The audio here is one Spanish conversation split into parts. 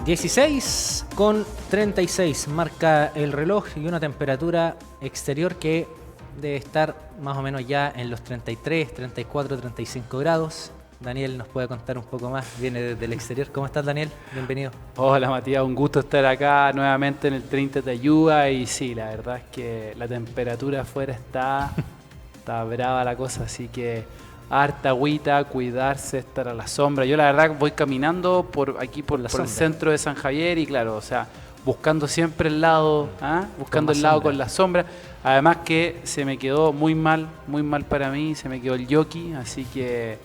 16:36 marca el reloj y una temperatura exterior que debe estar más o menos ya en los 33, 34, 35 grados. Daniel nos puede contar un poco más, viene desde el exterior. ¿Cómo estás, Daniel? Bienvenido. Hola, Matías, un gusto estar acá nuevamente en el 30 de ayuda y sí, la verdad es que la temperatura afuera está brava la cosa, así que harta agüita, cuidarse, estar a la sombra. Yo la verdad voy caminando por aquí por el centro de San Javier y claro, o sea, buscando siempre el lado, buscando el lado con la sombra. Además que se me quedó muy mal para mí, se me quedó el jockey, así que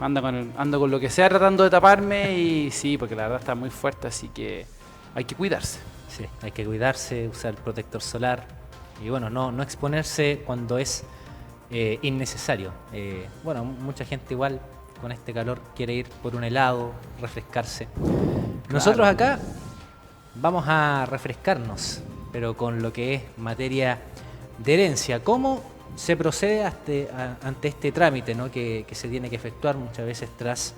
ando con lo que sea tratando de taparme y sí, porque la verdad está muy fuerte, así que hay que cuidarse. Sí, hay que cuidarse, usar protector solar y bueno, no exponerse cuando es innecesario. Bueno, mucha gente igual con este calor quiere ir por un helado, refrescarse. Claro. Nosotros acá vamos a refrescarnos, pero con lo que es materia de herencia. ¿Cómo se procede ante este trámite, ¿no? que se tiene que efectuar muchas veces tras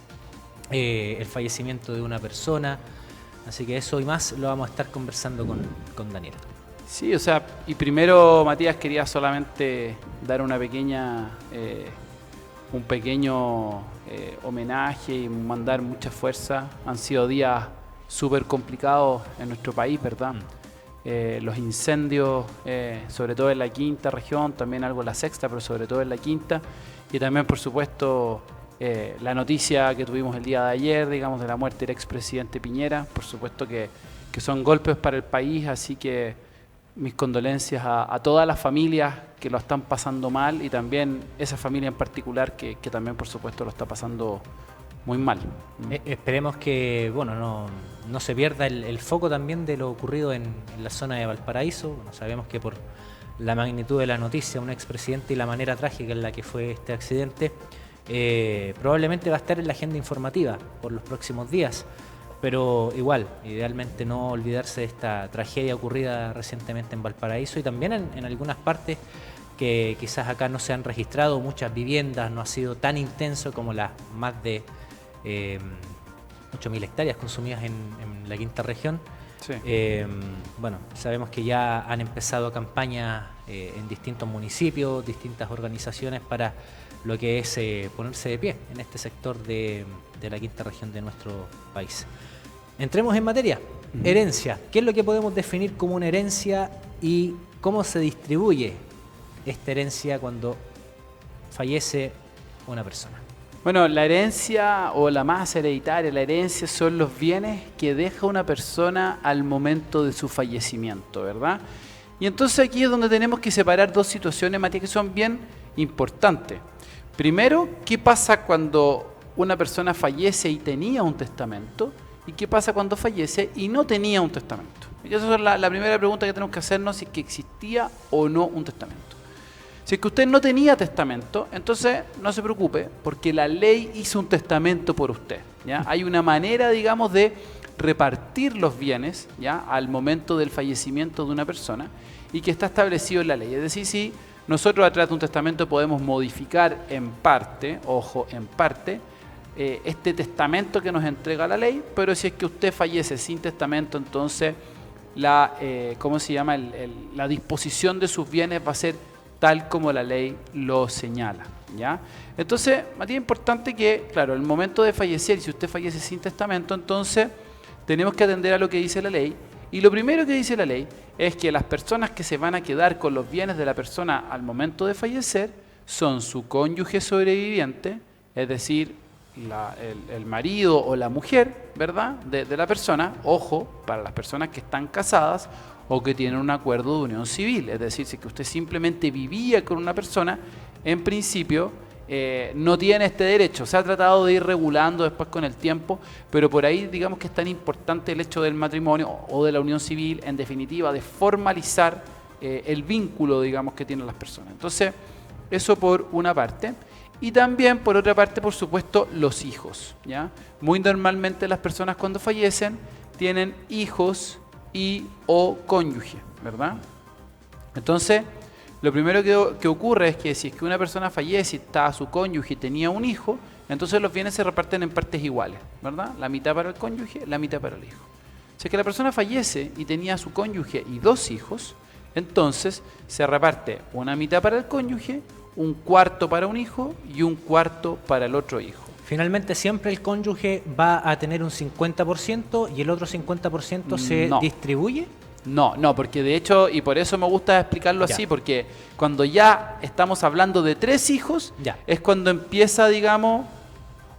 el fallecimiento de una persona? Así que eso y más lo vamos a estar conversando con Daniel. Sí, o sea, y primero, Matías, quería solamente dar una pequeña, un pequeño homenaje y mandar mucha fuerza. Han sido días súper complicados en nuestro país, ¿verdad? Los incendios, sobre todo en la quinta región, también algo en la sexta, pero sobre todo en la quinta. Y también, por supuesto, la noticia que tuvimos el día de ayer, digamos, de la muerte del expresidente Piñera. Por supuesto que son golpes para el país, así que mis condolencias a todas las familias que lo están pasando mal y también esa familia en particular que también, por supuesto, lo está pasando muy mal. Esperemos que no se pierda el foco también de lo ocurrido en la zona de Valparaíso. Bueno, sabemos que por la magnitud de la noticia, un expresidente y la manera trágica en la que fue este accidente, probablemente va a estar en la agenda informativa por los próximos días. Pero igual, idealmente no olvidarse de esta tragedia ocurrida recientemente en Valparaíso y también en algunas partes que quizás acá no se han registrado muchas viviendas, no ha sido tan intenso como las más de 8.000 hectáreas consumidas en la quinta región. Sí. Bueno, sabemos que ya han empezado campañas en distintos municipios, distintas organizaciones para lo que es ponerse de pie en este sector de la quinta región de nuestro país. Entremos en materia. Herencia. ¿Qué es lo que podemos definir como una herencia y cómo se distribuye esta herencia cuando fallece una persona? Bueno, la herencia o la masa hereditaria, la herencia son los bienes que deja una persona al momento de su fallecimiento, ¿verdad? Y entonces aquí es donde tenemos que separar dos situaciones, Matías, que son bien importantes. Primero, ¿qué pasa cuando una persona fallece y tenía un testamento? ¿Y qué pasa cuando fallece y no tenía un testamento? Y esa es la primera pregunta que tenemos que hacernos, si es que existía o no un testamento. Si es que usted no tenía testamento, entonces no se preocupe, porque la ley hizo un testamento por usted, ¿ya? Hay una manera, digamos, de repartir los bienes, ¿ya?, al momento del fallecimiento de una persona y que está establecido en la ley. Es decir, si nosotros a través de un testamento podemos modificar en parte, ojo, en parte, este testamento que nos entrega la ley, pero si es que usted fallece sin testamento, entonces la disposición de sus bienes va a ser tal como la ley lo señala, ¿ya? Entonces, Matías, es importante que, claro, el momento de fallecer, si usted fallece sin testamento, entonces tenemos que atender a lo que dice la ley. Y lo primero que dice la ley es que las personas que se van a quedar con los bienes de la persona al momento de fallecer son su cónyuge sobreviviente, es decir, el marido o la mujer, ¿verdad?, de la persona. Ojo, para las personas que están casadas o que tienen un acuerdo de unión civil, es decir, si que usted simplemente vivía con una persona, en principio no tiene este derecho. Se ha tratado de ir regulando después con el tiempo, pero por ahí digamos que es tan importante el hecho del matrimonio o de la unión civil, en definitiva, de formalizar el vínculo, digamos, que tienen las personas. Entonces, eso por una parte. Y también, por otra parte, por supuesto, los hijos, ¿ya? Muy normalmente las personas cuando fallecen tienen hijos y o cónyuge, ¿verdad? Entonces, lo primero que ocurre es que si es que una persona fallece y está su cónyuge y tenía un hijo, entonces los bienes se reparten en partes iguales, ¿verdad? La mitad para el cónyuge, la mitad para el hijo. Si es que la persona fallece y tenía a su cónyuge y 2 hijos, entonces se reparte una mitad para el cónyuge, un cuarto para un hijo y un cuarto para el otro hijo. Finalmente siempre el cónyuge va a tener un 50% y el otro 50% se No. distribuye. No, porque de hecho, y por eso me gusta explicarlo Ya. así, porque cuando ya estamos hablando de 3 hijos, Ya. es cuando empieza, digamos,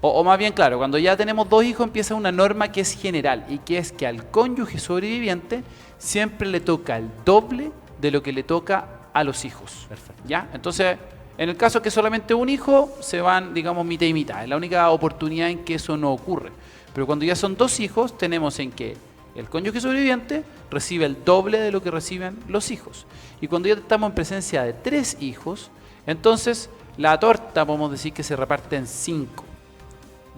o más bien claro, cuando ya tenemos 2 hijos empieza una norma que es general y que es que al cónyuge sobreviviente siempre le toca el doble de lo que le toca a los hijos. Perfecto. ¿Ya? Entonces, en el caso que solamente un hijo, se van, digamos, mitad y mitad. Es la única oportunidad en que eso no ocurre. Pero cuando ya son 2 hijos, tenemos en que el cónyuge sobreviviente recibe el doble de lo que reciben los hijos. Y cuando ya estamos en presencia de 3 hijos, entonces la torta podemos decir que se reparte en 5.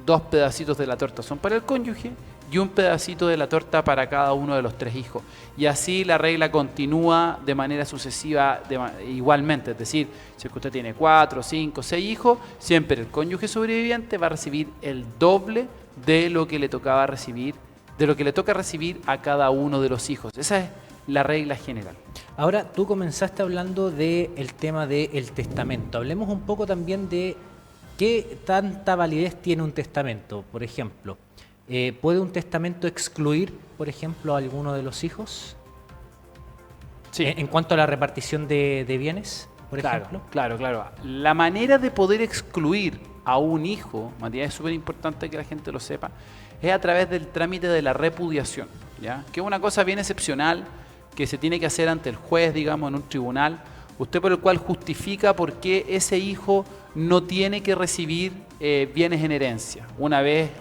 2 pedacitos de la torta son para el cónyuge y un pedacito de la torta para cada uno de los 3 hijos. Y así la regla continúa de manera sucesiva igualmente. Es decir, si usted tiene 4, 5, 6 hijos, siempre el cónyuge sobreviviente va a recibir el doble de lo que le tocaba recibir, de lo que le toca recibir a cada uno de los hijos. Esa es la regla general. Ahora, tú comenzaste hablando del tema del testamento. Hablemos un poco también de qué tanta validez tiene un testamento. Por ejemplo, ¿puede un testamento excluir, por ejemplo, a alguno de los hijos? Sí. En cuanto a la repartición de bienes, por ejemplo. Claro. La manera de poder excluir a un hijo, Matías, es súper importante que la gente lo sepa, es a través del trámite de la repudiación, ¿ya? Que es una cosa bien excepcional que se tiene que hacer ante el juez, digamos, en un tribunal, usted por el cual justifica por qué ese hijo no tiene que recibir bienes en herencia una vez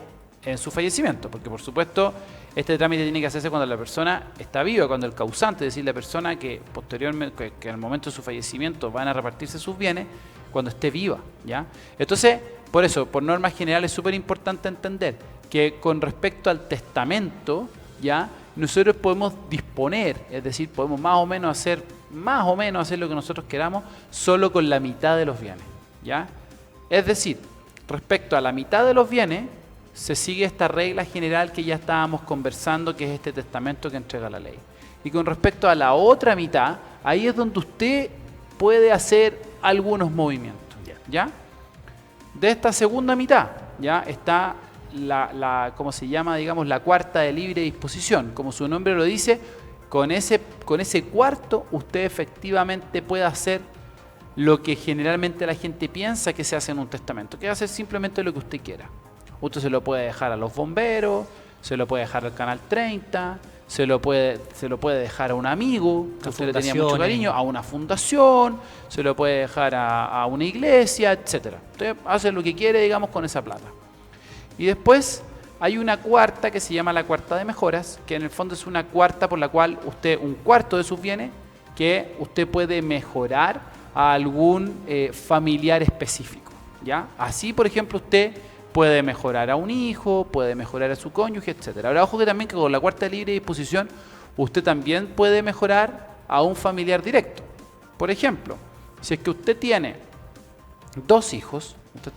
en su fallecimiento, porque por supuesto este trámite tiene que hacerse cuando la persona está viva, cuando el causante, es decir, la persona que posteriormente, que al momento de su fallecimiento van a repartirse sus bienes, cuando esté viva, ¿ya? Entonces, por eso, por normas generales es súper importante entender que con respecto al testamento, ¿ya? Nosotros podemos disponer, es decir, podemos más o menos hacer lo que nosotros queramos, solo con la mitad de los bienes, ¿ya? Es decir, respecto a la mitad de los bienes, se sigue esta regla general que ya estábamos conversando, que es este testamento que entrega la ley. Y con respecto a la otra mitad, ahí es donde usted puede hacer algunos movimientos, ¿ya? De esta segunda mitad, ¿ya? Está ¿cómo se llama? Digamos, la cuarta de libre disposición. Como su nombre lo dice, con ese cuarto usted efectivamente puede hacer lo que generalmente la gente piensa que se hace en un testamento, que es hacer simplemente lo que usted quiera. Usted se lo puede dejar a los bomberos, se lo puede dejar al Canal 30, se lo puede dejar a un amigo que usted le tenía mucho cariño, a una fundación, se lo puede dejar a una iglesia, etcétera. Usted hace lo que quiere, digamos, con esa plata. Y después hay una cuarta que se llama la cuarta de mejoras, que en el fondo es una cuarta por la cual usted, un cuarto de sus bienes, que usted puede mejorar a algún familiar específico, ¿ya? Así, por ejemplo, usted puede mejorar a un hijo, puede mejorar a su cónyuge, etcétera. Ahora, ojo que también que con la cuarta de libre disposición, usted también puede mejorar a un familiar directo. Por ejemplo, si es que usted tiene 2 hijos, usted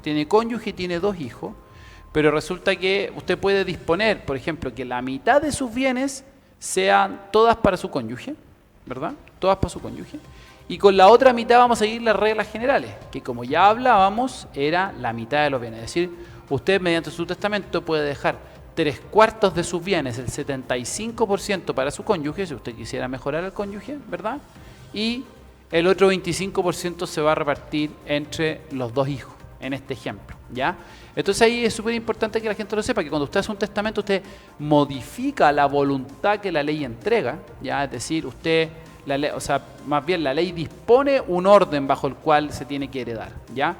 tiene cónyuge y tiene 2 hijos, pero resulta que usted puede disponer, por ejemplo, que la mitad de sus bienes sean todas para su cónyuge, ¿verdad? Todas para su cónyuge. Y con la otra mitad vamos a seguir las reglas generales, que como ya hablábamos, era la mitad de los bienes. Es decir, usted mediante su testamento puede dejar 3/4 de sus bienes, el 75% para su cónyuge, si usted quisiera mejorar al cónyuge, ¿verdad? Y el otro 25% se va a repartir entre los 2 hijos, en este ejemplo, ¿ya? Entonces ahí es súper importante que la gente lo sepa, que cuando usted hace un testamento, usted modifica la voluntad que la ley entrega, ¿ya? Es decir, usted, más bien la ley dispone un orden bajo el cual se tiene que heredar, ¿ya?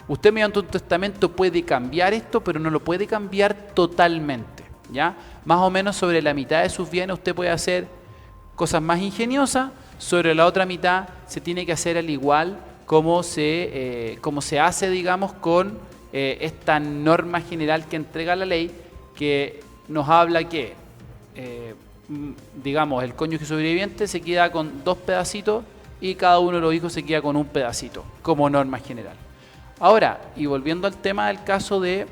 Usted mediante un testamento puede cambiar esto, pero no lo puede cambiar totalmente, ¿ya? Más o menos sobre la mitad de sus bienes usted puede hacer cosas más ingeniosas, sobre la otra mitad se tiene que hacer al igual como se hace, digamos, con esta norma general que entrega la ley, que nos habla que, digamos, el cónyuge sobreviviente se queda con 2 pedacitos y cada uno de los hijos se queda con un pedacito, como norma general. Ahora, y volviendo al tema del caso de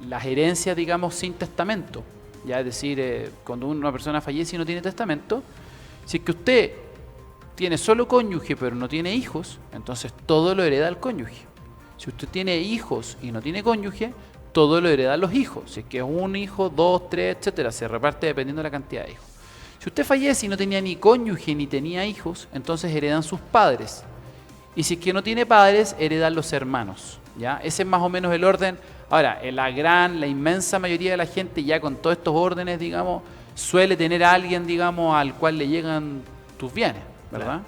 las herencias, digamos, sin testamento, ya es decir, cuando una persona fallece y no tiene testamento, si es que usted tiene solo cónyuge pero no tiene hijos, entonces todo lo hereda el cónyuge. Si usted tiene hijos y no tiene cónyuge, todo lo heredan los hijos. Si es que es un hijo, dos, tres, etcétera, se reparte dependiendo de la cantidad de hijos. Si usted fallece y no tenía ni cónyuge ni tenía hijos, entonces heredan sus padres. Y si es que no tiene padres, heredan los hermanos, ¿ya? Ese es más o menos el orden. Ahora, la inmensa mayoría de la gente ya con todos estos órdenes, digamos, suele tener a alguien, digamos, al cual le llegan tus bienes, ¿verdad? Claro.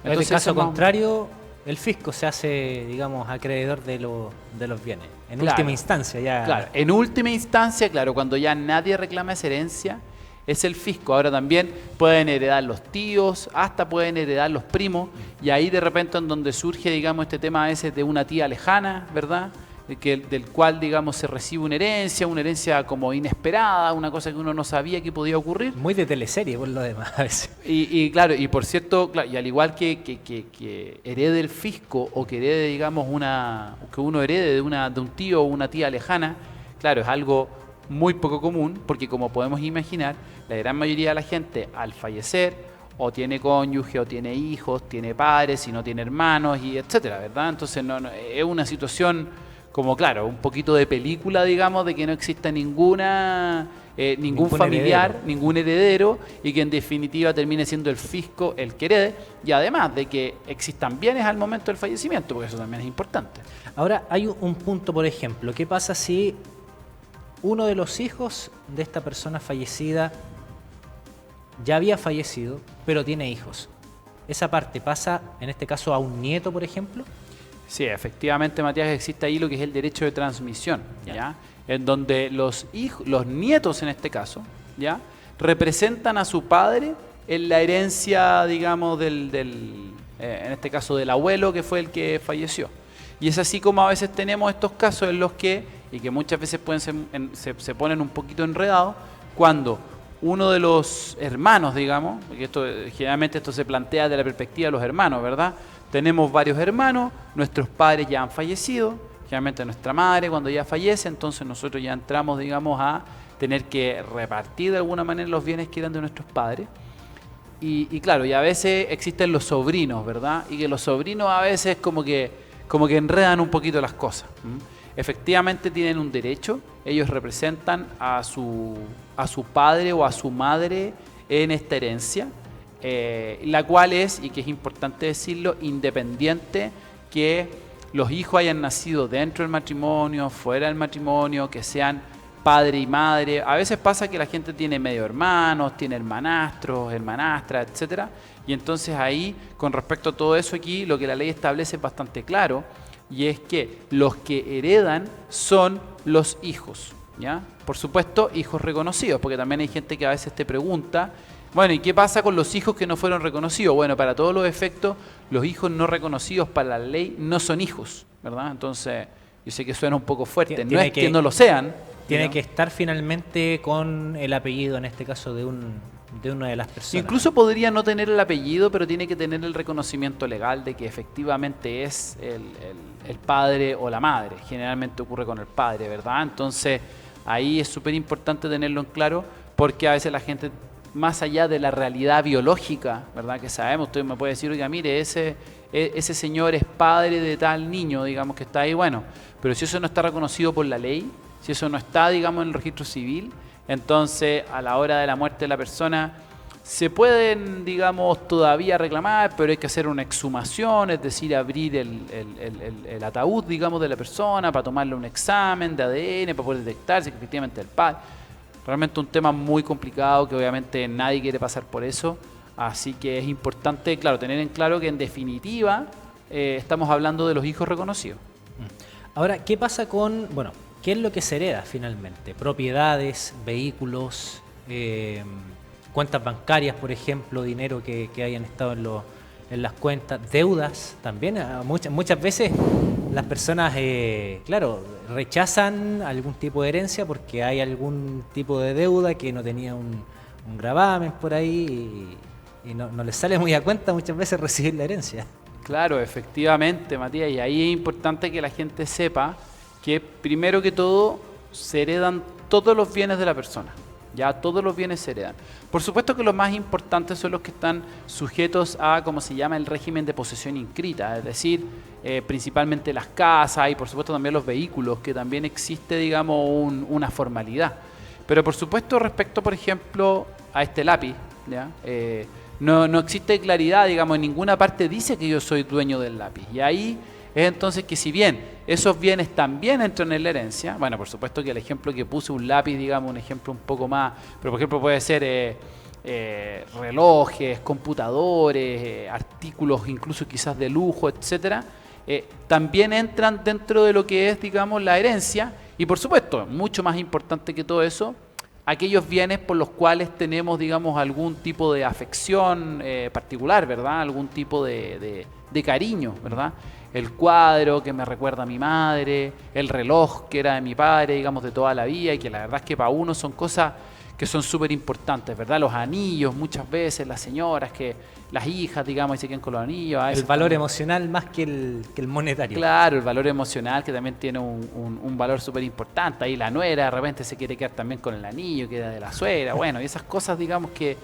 Entonces, en el caso contrario, el fisco se hace, digamos, acreedor de los bienes. En última instancia ya. Claro, en última instancia, claro, cuando ya nadie reclama esa herencia, es el fisco. Ahora también pueden heredar los tíos, hasta pueden heredar los primos, y ahí de repente en donde surge, digamos, este tema a veces de una tía lejana, ¿verdad? Del cual, digamos, se recibe una herencia como inesperada, una cosa que uno no sabía que podía ocurrir. Muy de teleserie por lo demás a veces. Y claro, y por cierto, y al igual que herede el fisco o que herede, digamos, que uno herede de un tío o una tía lejana, claro, es algo muy poco común, porque como podemos imaginar, la gran mayoría de la gente al fallecer o tiene cónyuge o tiene hijos, tiene padres y no tiene hermanos y etcétera, ¿verdad? Entonces es una situación como, claro, un poquito de película, digamos, de que no exista ningún familiar, ningún heredero, y que en definitiva termine siendo el fisco el que herede, y además de que existan bienes al momento del fallecimiento, porque eso también es importante. Ahora, hay un punto, por ejemplo, ¿qué pasa si uno de los hijos de esta persona fallecida ya había fallecido, pero tiene hijos? ¿Esa parte pasa, en este caso, a un nieto, por ejemplo? Sí, efectivamente, Matías, existe ahí lo que es el derecho de transmisión, ¿ya? En donde los nietos en este caso, ¿ya? Representan a su padre en la herencia, digamos, en este caso del abuelo, que fue el que falleció. Y es así como a veces tenemos estos casos en los que, y que muchas veces se ponen un poquito enredados, cuando uno de los hermanos, digamos, porque generalmente esto se plantea desde la perspectiva de los hermanos, ¿verdad? Tenemos varios hermanos, nuestros padres ya han fallecido, generalmente nuestra madre cuando ya fallece, entonces nosotros ya entramos, digamos, a tener que repartir de alguna manera los bienes que eran de nuestros padres. Y claro, y a veces existen los sobrinos, ¿verdad? Y que los sobrinos a veces como que enredan un poquito las cosas. Efectivamente tienen un derecho, ellos representan a su padre o a su madre en esta herencia, la cual es, y que es importante decirlo, independiente que los hijos hayan nacido dentro del matrimonio, fuera del matrimonio, que sean padre y madre. A veces pasa que la gente tiene medio hermanos, tiene hermanastros, hermanastras, etcétera, y entonces ahí, con respecto a todo eso aquí, lo que la ley establece es bastante claro, y es que los que heredan son los hijos, ¿ya? Por supuesto, hijos reconocidos, porque también hay gente que a veces te pregunta, bueno, ¿y qué pasa con los hijos que no fueron reconocidos? Bueno, para todos los efectos, los hijos no reconocidos para la ley no son hijos, ¿verdad? Entonces, yo sé que suena un poco fuerte, no es que no lo sean. Tiene que estar finalmente con el apellido, en este caso, de una de las personas. Incluso podría no tener el apellido, pero tiene que tener el reconocimiento legal de que efectivamente es el padre o la madre. Generalmente ocurre con el padre, ¿verdad? Entonces, ahí es súper importante tenerlo en claro, porque a veces la gente, más allá de la realidad biológica, ¿verdad? Que sabemos, usted me puede decir, oiga, mire, ese señor es padre de tal niño, digamos, que está ahí, bueno, pero si eso no está reconocido por la ley, si eso no está, digamos, en el registro civil, entonces a la hora de la muerte de la persona se pueden, digamos, todavía reclamar, pero hay que hacer una exhumación, es decir, abrir el ataúd, digamos, de la persona para tomarle un examen de ADN, para poder detectar si efectivamente es el padre. Realmente un tema muy complicado que obviamente nadie quiere pasar por eso, así que es importante, claro, tener en claro que en definitiva estamos hablando de los hijos reconocidos. Ahora, ¿qué pasa con, bueno, qué es lo que se hereda finalmente? Propiedades, vehículos, cuentas bancarias, por ejemplo, dinero que hayan estado en las cuentas, deudas también. Muchas veces las personas, claro, rechazan algún tipo de herencia porque hay algún tipo de deuda que no tenía un gravamen por ahí y no les sale muy a cuenta muchas veces recibir la herencia. Claro, efectivamente, Matías, y ahí es importante que la gente sepa que primero que todo se heredan todos los bienes de la persona, Ya todos los bienes se heredan. Por supuesto que los más importantes son los que están sujetos a, como se llama, el régimen de posesión inscrita, es decir, principalmente las casas y por supuesto también los vehículos, que también existe, digamos, una formalidad. Pero por supuesto respecto, por ejemplo, a este lápiz, ¿ya? No existe claridad, digamos, en ninguna parte dice que yo soy dueño del lápiz. Y ahí es entonces que si bien esos bienes también entran en la herencia, bueno, por supuesto que el ejemplo que puse, un lápiz, digamos, un ejemplo un poco más, pero por ejemplo puede ser relojes, computadores, artículos incluso quizás de lujo, etcétera, también entran dentro de lo que es, digamos, la herencia. Y por supuesto, mucho más importante que todo eso, aquellos bienes por los cuales tenemos, digamos, algún tipo de afección particular, ¿verdad? Algún tipo de cariño, ¿verdad? El cuadro que me recuerda a mi madre, el reloj que era de mi padre, digamos, de toda la vida, y que la verdad es que para uno son cosas que son súper importantes, ¿verdad? Los anillos, muchas veces las señoras, que las hijas, digamos, y se quedan con los anillos. El valor emocional más que el monetario. Claro, el valor emocional que también tiene un valor súper importante. Ahí la nuera de repente se quiere quedar también con el anillo que era de la suegra. Bueno, y esas cosas, digamos, que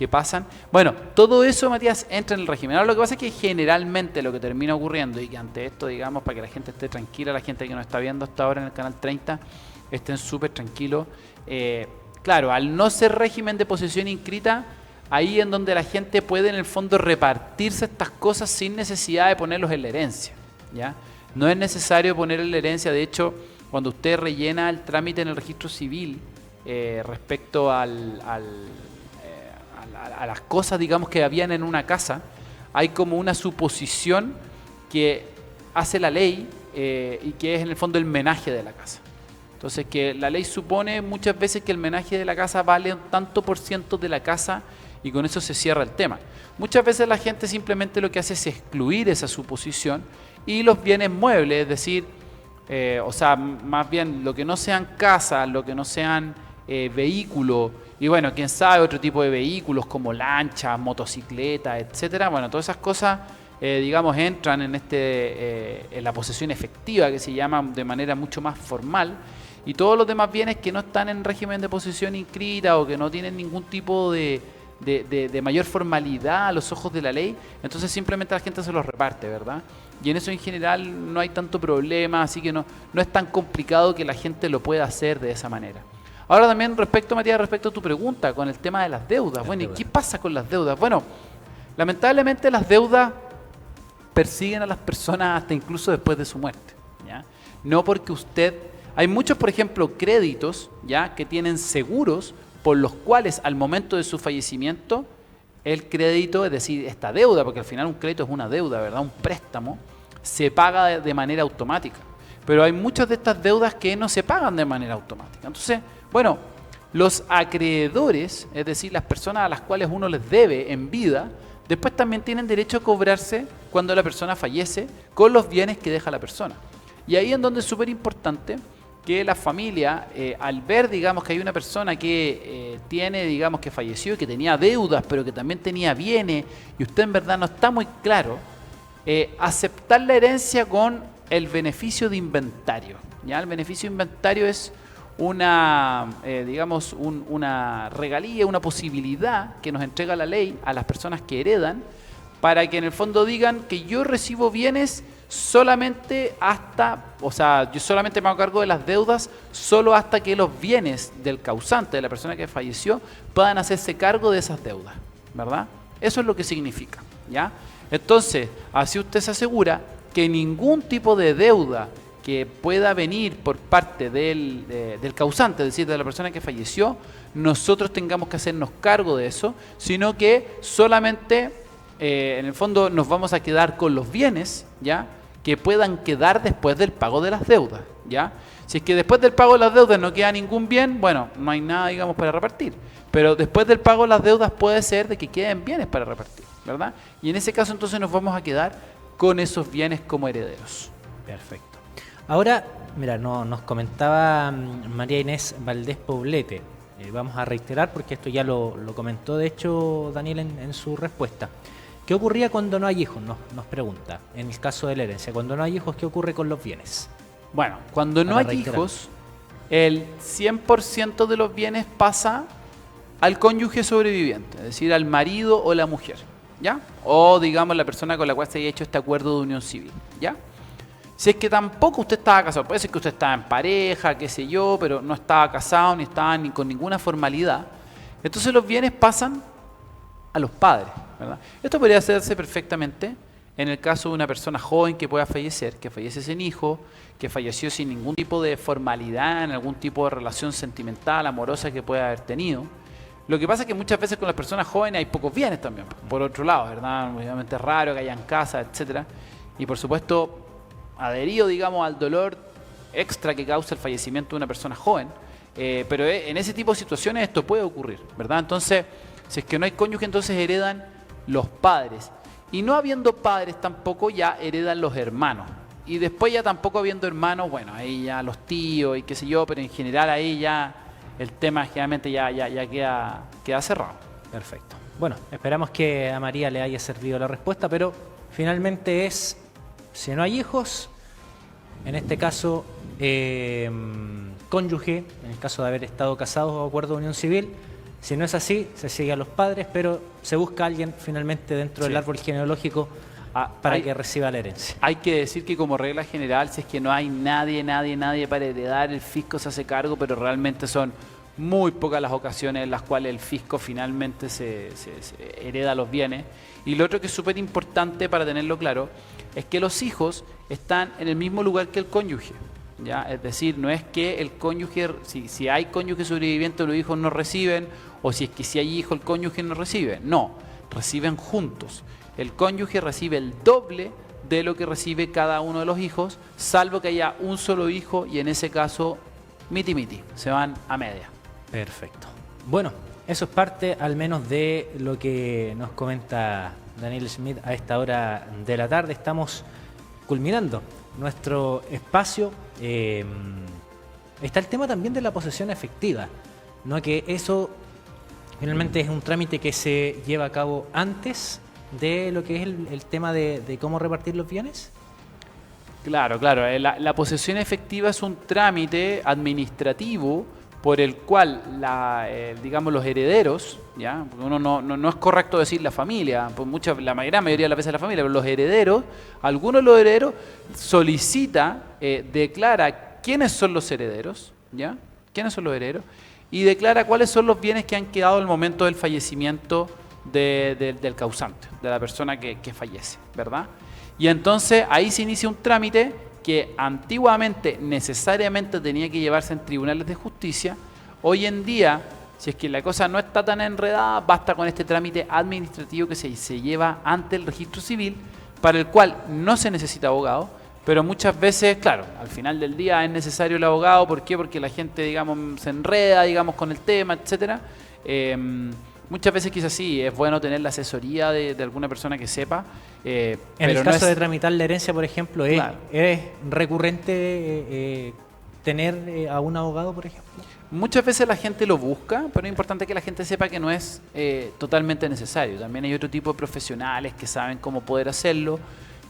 pasan. Bueno, todo eso, Matías, entra en el régimen. Ahora lo que pasa es que generalmente lo que termina ocurriendo, y que ante esto, digamos, para que la gente esté tranquila, la gente que nos está viendo hasta ahora en el canal 30, estén súper tranquilos. Claro, al no ser régimen de posesión inscrita, ahí en donde la gente puede en el fondo repartirse estas cosas sin necesidad de ponerlos en la herencia, ¿ya? No es necesario poner en la herencia. De hecho, cuando usted rellena el trámite en el registro civil respecto a las cosas, digamos, que habían en una casa, hay como una suposición que hace la ley y que es en el fondo el menaje de la casa. Entonces, que la ley supone muchas veces que el menaje de la casa vale un tanto por ciento de la casa y con eso se cierra el tema. Muchas veces la gente simplemente lo que hace es excluir esa suposición y los bienes muebles, es decir, o sea, más bien lo que no sean casas, lo que no sean vehículos, y bueno, quién sabe, otro tipo de vehículos como lanchas, motocicletas, etcétera. Bueno, todas esas cosas, digamos, entran en la posesión efectiva, que se llama de manera mucho más formal. Y todos los demás bienes que no están en régimen de posesión inscrita o que no tienen ningún tipo de mayor formalidad a los ojos de la ley, entonces simplemente la gente se los reparte, ¿verdad? Y en eso en general no hay tanto problema, así que no es tan complicado que la gente lo pueda hacer de esa manera. Ahora también Matías, respecto a tu pregunta con el tema de las deudas. Bueno, ¿y qué pasa con las deudas? Bueno, lamentablemente las deudas persiguen a las personas hasta incluso después de su muerte, ¿ya? No porque usted... Hay muchos, por ejemplo, créditos, ¿ya?, que tienen seguros por los cuales al momento de su fallecimiento el crédito, es decir, esta deuda, porque al final un crédito es una deuda, ¿verdad?, un préstamo, se paga de manera automática. Pero hay muchas de estas deudas que no se pagan de manera automática. Entonces, bueno, los acreedores, es decir, las personas a las cuales uno les debe en vida, después también tienen derecho a cobrarse cuando la persona fallece con los bienes que deja la persona. Y ahí es donde es súper importante que la familia, al ver, digamos, que hay una persona que tiene, digamos, que falleció y que tenía deudas, pero que también tenía bienes, y usted en verdad no está muy claro, aceptar la herencia con el beneficio de inventario, ¿ya? El beneficio de inventario es una, digamos, una regalía, una posibilidad que nos entrega la ley a las personas que heredan, para que en el fondo digan que yo recibo bienes solamente hasta, o sea, yo solamente me hago cargo de las deudas solo hasta que los bienes del causante, de la persona que falleció, puedan hacerse cargo de esas deudas, ¿verdad? Eso es lo que significa, ¿ya? Entonces, así usted se asegura que ningún tipo de deuda que pueda venir por parte del causante, es decir, de la persona que falleció, nosotros tengamos que hacernos cargo de eso, sino que solamente, en el fondo, nos vamos a quedar con los bienes, ¿ya?, que puedan quedar después del pago de las deudas, ¿ya? Si es que después del pago de las deudas no queda ningún bien, bueno, no hay nada, digamos, para repartir. Pero después del pago de las deudas puede ser de que queden bienes para repartir, ¿verdad? Y en ese caso entonces nos vamos a quedar con esos bienes como herederos. Perfecto. Ahora, mira, nos comentaba María Inés Valdés Poblete. Vamos a reiterar porque esto ya lo comentó, de hecho, Daniel en su respuesta. ¿Qué ocurría cuando no hay hijos? Nos pregunta. En el caso de la herencia, cuando no hay hijos, ¿qué ocurre con los bienes? Bueno, cuando no hay hijos, el 100% de los bienes pasa al cónyuge sobreviviente, es decir, al marido o la mujer, ¿ya? O digamos la persona con la cual se haya hecho este acuerdo de unión civil, ¿ya? Si es que tampoco usted estaba casado, puede ser que usted estaba en pareja, qué sé yo, pero no estaba casado ni estaba ni con ninguna formalidad, entonces los bienes pasan a los padres, ¿verdad? Esto podría hacerse perfectamente en el caso de una persona joven que pueda fallecer, que fallece sin hijo, que falleció sin ningún tipo de formalidad, en algún tipo de relación sentimental, amorosa que pueda haber tenido. Lo que pasa es que muchas veces con las personas jóvenes hay pocos bienes también, por otro lado, ¿verdad? Obviamente es raro que hayan casas, etcétera. Y por supuesto, adherido, digamos, al dolor extra que causa el fallecimiento de una persona joven. Pero en ese tipo de situaciones esto puede ocurrir, ¿verdad? Entonces, si es que no hay cónyuge, entonces heredan los padres. Y no habiendo padres tampoco ya heredan los hermanos. Y después ya tampoco habiendo hermanos, bueno, ahí ya los tíos y qué sé yo, pero en general ahí ya el tema generalmente ya queda cerrado. Perfecto. Bueno, esperamos que a María le haya servido la respuesta, pero finalmente es, si no hay hijos, en este caso, cónyuge, en el caso de haber estado casados o acuerdo de unión civil. Si no es así, se sigue a los padres, pero se busca a alguien finalmente dentro del árbol genealógico para que reciba la herencia. Hay que decir que como regla general, si es que no hay nadie para heredar, el fisco se hace cargo, pero realmente son muy pocas las ocasiones en las cuales el fisco finalmente se hereda los bienes. Y lo otro que es súper importante para tenerlo claro, es que los hijos están en el mismo lugar que el cónyuge. ¿Ya? Es decir, no es que el cónyuge, si hay cónyuge sobreviviente, los hijos no reciben, o si es que si hay hijo, el cónyuge no recibe. No, reciben juntos. El cónyuge recibe el doble de lo que recibe cada uno de los hijos, salvo que haya un solo hijo y en ese caso, miti, se van a media. Perfecto. Bueno, eso es parte al menos de lo que nos comenta Daniel Schmidt a esta hora de la tarde. Estamos culminando nuestro espacio. Está el tema también de la posesión efectiva, ¿no? Que eso finalmente es un trámite que se lleva a cabo antes de lo que es el tema de cómo repartir los bienes. Claro. La posesión efectiva es un trámite administrativo por el cual digamos los herederos, ¿ya? Porque uno no es correcto decir la familia, pues la gran mayoría de las veces la familia, pero los herederos, algunos de los herederos declara quiénes son los herederos, ¿ya? ¿Quiénes son los herederos? Y declara cuáles son los bienes que han quedado al momento del fallecimiento del causante, de la persona que fallece, ¿verdad? Y entonces ahí se inicia un trámite que antiguamente necesariamente tenía que llevarse en tribunales de justicia. Hoy en día, si es que la cosa no está tan enredada, basta con este trámite administrativo que se lleva ante el registro civil, para el cual no se necesita abogado, pero muchas veces, claro, al final del día es necesario el abogado. ¿Por qué? Porque la gente, digamos, se enreda, digamos, con el tema, etcétera. Muchas veces quizás sí, es bueno tener la asesoría de alguna persona que sepa. En el caso de tramitar la herencia, por ejemplo, ¿es recurrente tener a un abogado, por ejemplo? Muchas veces la gente lo busca, pero es importante que la gente sepa que no es totalmente necesario. También hay otro tipo de profesionales que saben cómo poder hacerlo.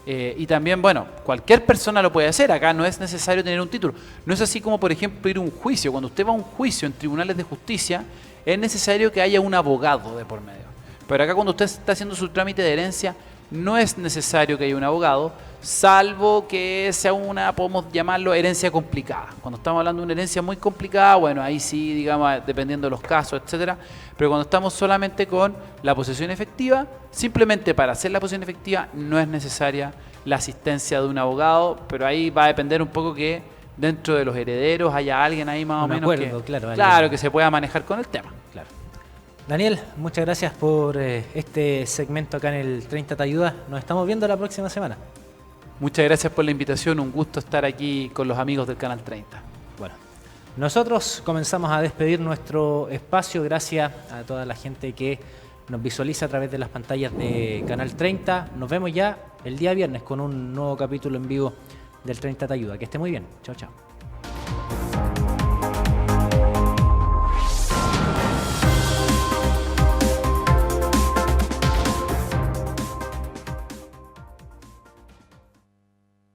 Y también, bueno, cualquier persona lo puede hacer. Acá no es necesario tener un título. No es así como, por ejemplo, ir a un juicio. Cuando usted va a un juicio en tribunales de justicia, es necesario que haya un abogado de por medio. Pero acá cuando usted está haciendo su trámite de herencia, no es necesario que haya un abogado, salvo que sea podemos llamarlo herencia complicada. Cuando estamos hablando de una herencia muy complicada, bueno, ahí sí, digamos, dependiendo de los casos, etcétera. Pero cuando estamos solamente con la posesión efectiva, simplemente para hacer la posesión efectiva no es necesaria la asistencia de un abogado, pero ahí va a depender un poco que dentro de los herederos haya alguien ahí más o menos que se pueda manejar con el tema. Claro. Daniel, muchas gracias por este segmento acá en el 30 Te Ayuda. Nos estamos viendo la próxima semana. Muchas gracias por la invitación, un gusto estar aquí con los amigos del Canal 30. Bueno, nosotros comenzamos a despedir nuestro espacio. Gracias a toda la gente que nos visualiza a través de las pantallas de Canal 30. Nos vemos ya el día viernes con un nuevo capítulo en vivo del 30 Te Ayuda. Que esté muy bien. Chao, chao.